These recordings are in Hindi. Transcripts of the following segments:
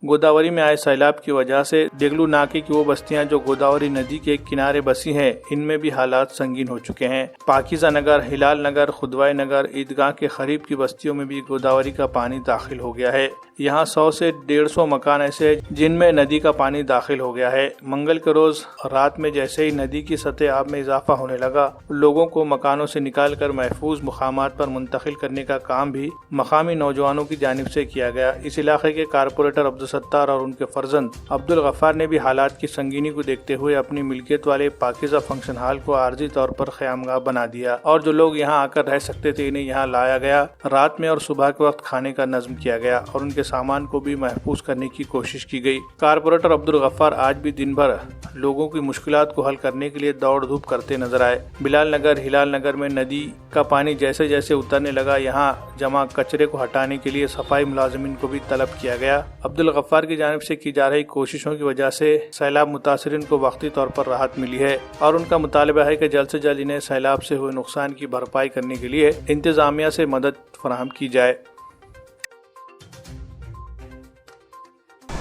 गोदावरी में आए सैलाब की वजह से देगलू नाके की वो बस्तियां जो गोदावरी नदी के किनारे बसी हैं, इनमें भी हालात संगीन हो चुके हैं। पाकिजा नगर, हिलाल नगर, खुदवाई नगर, ईदगाह के करीब की बस्तियों में भी गोदावरी का पानी दाखिल हो गया है। यहाँ 100 से 150 मकान ऐसे हैं जिनमें नदी का पानी दाखिल हो गया है। मंगल के रोज रात में जैसे ही नदी की सतह आब में इजाफा होने लगा, लोगों को मकानों से निकालकर महफूज मुकामात पर मुंतकिल करने का काम भी मकामी नौजवानों की जानिब से किया गया। इस इलाके के कारपोरेटर अब्दुल सत्तार और उनके फर्जंद अब्दुल गफ्फार ने भी हालात की संगीनी को देखते हुए अपनी मिल्कियत वाले पाकिजा फंक्शन हॉल को आर्जी तौर पर क़यामगाह बना दिया और जो लोग यहाँ आकर रह सकते थे इन्हें यहाँ लाया गया। रात में और सुबह के वक्त खाने का नज़्म किया गया और उनके सामान को भी महफूज करने की कोशिश की गई। कारपोरेटर अब्दुल गफ्फार आज भी दिन भर लोगों की मुश्किलात को हल करने के लिए दौड़ धूप करते नजर आए। बिलाल नगर, हिलाल नगर में नदी का पानी जैसे जैसे उतरने लगा, यहाँ जमा कचरे को हटाने के लिए सफाई मुलाजिमीन को भी तलब किया गया। अब्दुल गफ्फार की जानिब से की जा रही कोशिशों की वजह से सैलाब मुतासरीन को वक्ती तौर पर राहत मिली है और उनका मुतालबा है कि जल्द से जल्द इन्हें सैलाब से हुए नुकसान की भरपाई करने के लिए इंतजामिया से मदद फराहम की जाए।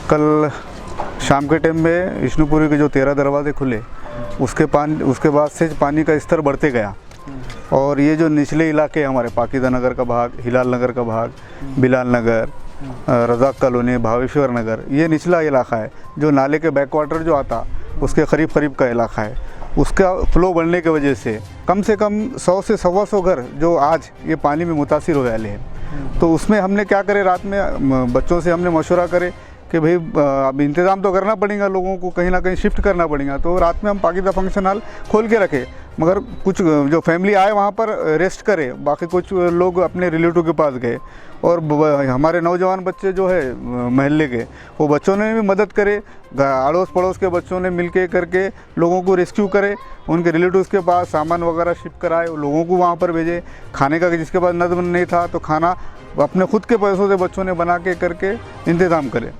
कल शाम के टाइम में विष्णुपुरी के जो 13 दरवाजे खुले, उसके बाद से पानी का स्तर बढ़ते गया और ये जो निचले इलाके हमारे पाकिजा नगर का भाग, हिलाल नगर का भाग, बिलाल नगर, रज़ाक कॉलोनी, भावेश्वर नगर, ये निचला इलाका है जो नाले के बैकवाटर जो आता उसके करीब का इलाका है। उसका फ्लो बढ़ने की वजह से कम 100 से 125 घर जो आज ये पानी में मुतासिर हो वाले हैं। तो उसमें हमने क्या करे, रात में बच्चों से हमने मशवरा करे कि भाई अब इंतज़ाम तो करना पड़ेगा, लोगों को कहीं ना कहीं शिफ्ट करना पड़ेगा। तो रात में हम पाकिजा फंक्शन हॉल खोल के रखे, मगर कुछ जो फैमिली आए वहाँ पर रेस्ट करे, बाकी कुछ लोग अपने रिलेटिव के पास गए और हमारे नौजवान बच्चे जो है महल्ले के, वो बच्चों ने भी मदद करे, अड़ोस पड़ोस के बच्चों ने मिलके करके लोगों को रेस्क्यू करे, उनके रिलेटिव्स के पास सामान वगैरह शिफ्ट कराए, लोगों को वहाँ पर भेजे। खाने का जिसके पास नज़्म नहीं था तो खाना अपने खुद के पैसों से बच्चों ने बना के करके इंतज़ाम करे।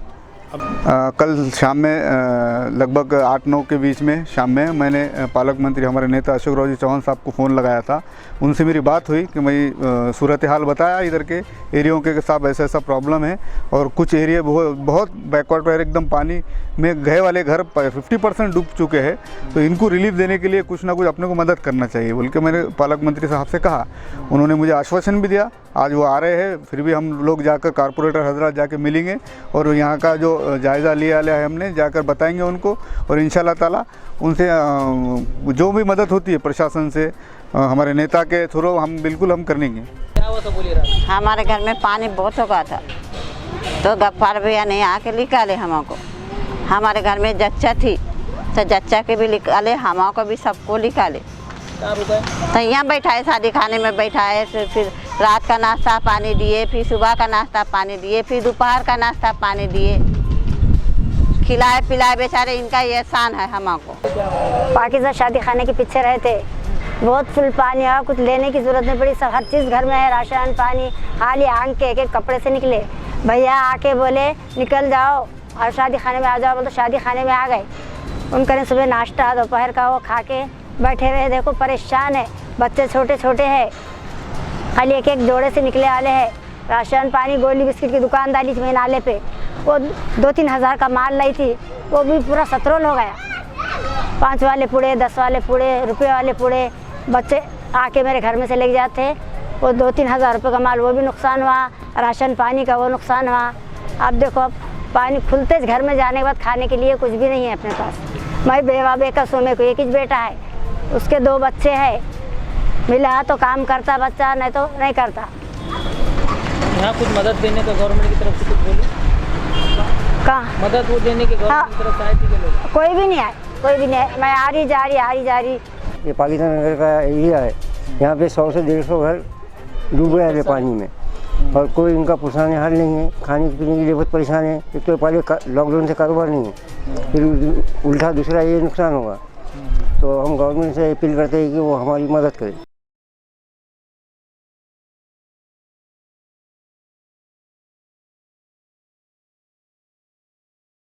कल शाम में लगभग 8-9 के बीच में शाम में मैंने पालक मंत्री हमारे नेता अशोक राव जी चौहान साहब को फ़ोन लगाया था। उनसे मेरी बात हुई कि मैं सूरत हाल बताया इधर के एरियो के साथ ऐसा प्रॉब्लम है और कुछ एरिया बहुत बैकवर्ड एकदम पानी में गए वाले घर 50% डूब चुके हैं, तो इनको रिलीफ देने के लिए कुछ ना कुछ अपने को मदद करना चाहिए बोल के मैंने पालक मंत्री साहब से कहा। उन्होंने मुझे आश्वासन भी दिया, आज वो आ रहे हैं, फिर भी हम लोग जाकर कारपोरेटर हजरात जाके मिलेंगे और यहाँ का जो जायज़ा लिया है हमने जाकर बताएंगे उनको और इंशाल्लाह ताला उनसे जो भी मदद होती है प्रशासन से, हमारे नेता के थ्रू हम बिल्कुल हम करेंगे। हमारे घर में पानी बहुत हो गया था तो गफ्फार भैया ने आके निकाले हमको। हमारे घर में जच्चा थी तो जच्चा के भी निकाले, हमको भी सबको निकाले। तो यहाँ बैठाए, शादी खाने में बैठाए, फिर रात का नाश्ता पानी दिए, फिर सुबह का नाश्ता पानी दिए, फिर दोपहर का नाश्ता पानी दिए, खिलाए पिलाए। बेचारे इनका ये एहसान है हमको। पाकिजा शादी खाने के पीछे रहे थे, बहुत फुल पानी है, कुछ लेने की जरूरत नहीं पड़ी, सब हर चीज़ घर में है, राशन पानी। खाली आंग के एक कपड़े से निकले, भैया आके बोले निकल जाओ और शादी खाने में आ जाओ, तो शादी खाने में आ गए। उनका सुबह नाश्ता दोपहर का वो खा के बैठे रहे। देखो परेशान है, बच्चे छोटे छोटे हैं, खाली एक जोड़े से निकले वाले हैं। राशन पानी गोली बिस्किट की दुकान डाली थी मैं नाले पे, वो 2-3 हज़ार का माल लाई थी, वो भी पूरा सतरोल हो गया। 5 वाले पुड़े, 10 वाले पुड़े, रुपये वाले पुड़े बच्चे आके मेरे घर में से ले जाते, वो 2-3 हज़ार रुपये का माल वो भी नुकसान हुआ, राशन पानी का वो नुकसान हुआ। अब देखो अब पानी खुलते घर में जाने के बाद खाने के लिए कुछ भी नहीं है अपने पास। मैं बेवा बेकस हूँ, मेरे को एक ही बेटा है, उसके 2 बच्चे हैं, मिला तो काम करता बच्चा, नहीं तो नहीं करता। यहाँ कुछ मदद देने का गवर्नमेंट की तरफ से कुछ बोले? कहाँ मदद वो देने के गवर्नमेंट की तरफ से आए थे के लोग? कोई भी नहीं आए, कोई भी नहीं आए। मैं आ रही जा रही। ये पाकिजा नगर का एरिया है, यहाँ पे 100 से 150 घर डूबे हैं पानी में और कोई इनका पुराने हाल नहीं है। खाने पीने के लिए बहुत परेशान है। एक तो पहले लॉकडाउन से कारोबार नहीं है, फिर उल्टा दूसरा ये नुकसान होगा। तो हम गवर्नमेंट से अपील करते हैं कि वो हमारी मदद करें।